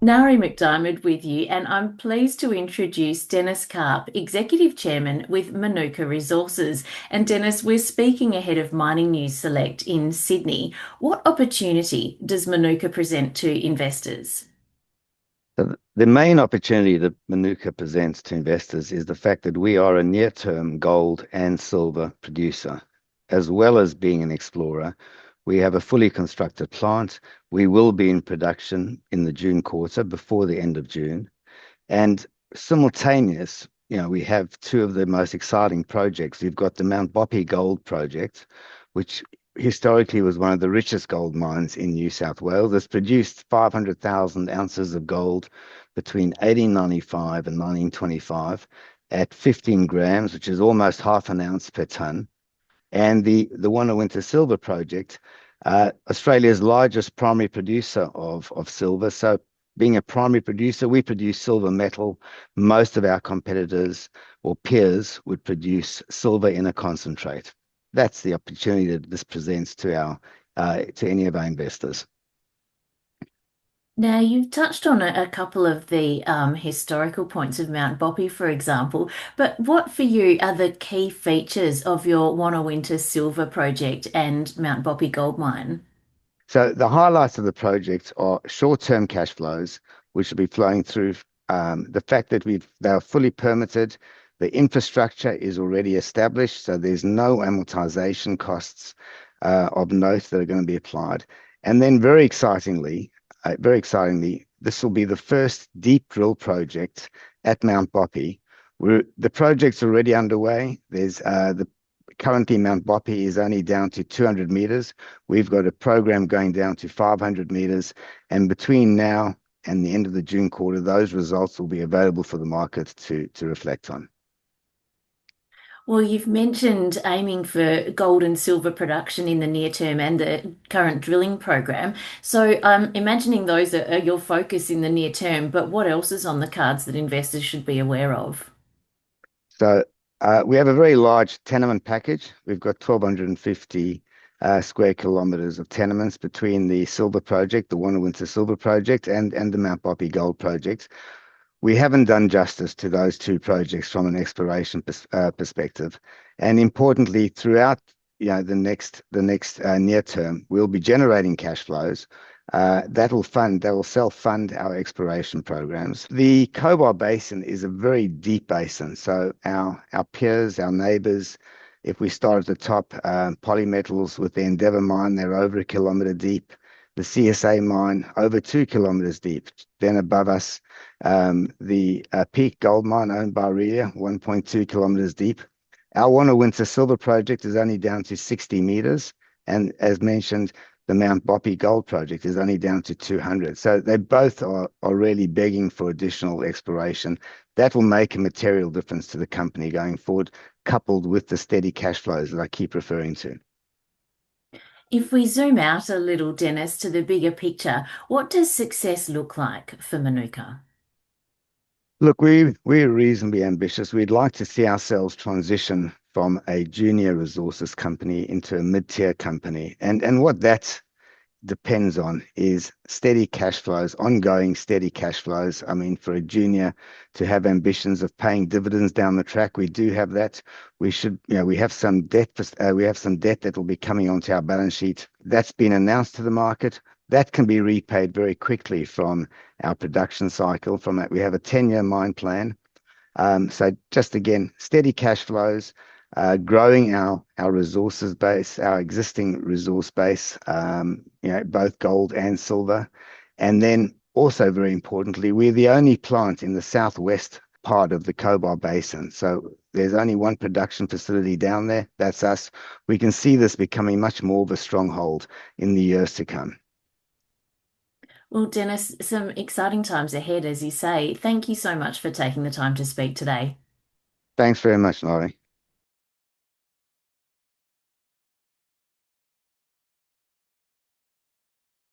Nari McDiarmid with you, and I'm pleased to introduce Dennis Karp, Executive Chairman with Manuka Resources. And Dennis, we're speaking ahead of Mining News Select in Sydney. What opportunity does Manuka present to investors? The main opportunity that Manuka presents to investors is the fact that we are a near-term gold and silver producer, as well as being an explorer. We have a fully constructed plant. We will be in production in the June quarter before the end of June. And simultaneous, we have two of the most exciting projects. We've got the Mt Boppy gold project, which historically was one of the richest gold mines in New South Wales. It's produced 500,000 ounces of gold between 1895 and 1925 at 15 grams, which is almost half an ounce per ton. And the Wonawinta silver project, Australia's largest primary producer of silver. So being a primary producer, we produce silver metal. Most of our competitors or peers would produce silver in a concentrate. That's the opportunity that this presents to any of our investors. Now, you've touched on a couple of the historical points of Mount Boppy, for example, but what for you are the key features of your Wonawinta Silver Project and Mount Boppy Gold Mine? So the highlights of the project are short-term cash flows, which will be flowing through the fact that they are fully permitted. The infrastructure is already established, so there's no amortization costs of note that are going to be applied. And then very excitingly, this will be the first deep drill project at Mount Boppy. The project's already underway. Currently, Mount Boppy is only down to 200 meters. We've got a program going down to 500 meters. And between now and the end of the June quarter, those results will be available for the market to reflect on. Well, you've mentioned aiming for gold and silver production in the near term and the current drilling program. So I'm imagining those are your focus in the near term, but what else is on the cards that investors should be aware of? So we have a very large tenement package. We've got 1,250 square kilometers of tenements between the silver project, the Wonawinta silver project, and the Mount Boppy gold project. We haven't done justice to those two projects from an exploration perspective. And importantly, throughout the next near term, we'll be generating cash flows that will self-fund our exploration programs. The Cobar Basin is a very deep basin. So our peers, our neighbors, if we start at the top, Polymetals with the Endeavour mine, they're over a kilometer deep. The CSA mine over 2 kilometers deep. Then above us, the Peak Gold Mine owned by Aurelia, 1.2 kilometers deep. Our Wonawinta Silver Project is only down to 60 meters. And as mentioned, the Mount Boppy Gold Project is only down to 200. So they both are really begging for additional exploration. That will make a material difference to the company going forward, coupled with the steady cash flows that I keep referring to. If we zoom out a little, Dennis, to the bigger picture, what does success look like for Manuka? Look, we're reasonably ambitious. We'd like to see ourselves transition from a junior resources company into a mid-tier company. And what that depends on is steady cash flows, ongoing steady cash flows. I mean, for a junior to have ambitions of paying dividends down the track, we do have that. We have some debt. We have some debt that will be coming onto our balance sheet. That's been announced to the market. That can be repaid very quickly from our production cycle. From that, we have a 10-year mine plan. So just again, steady cash flows, growing our resources base, our existing resource base, both gold and silver. And then also very importantly, we're the only plant in the southwest part of the Cobar Basin. So there's only one production facility down there. That's us. We can see this becoming much more of a stronghold in the years to come. Well, Dennis, some exciting times ahead, as you say. Thank you so much for taking the time to speak today. Thanks very much, Laurie.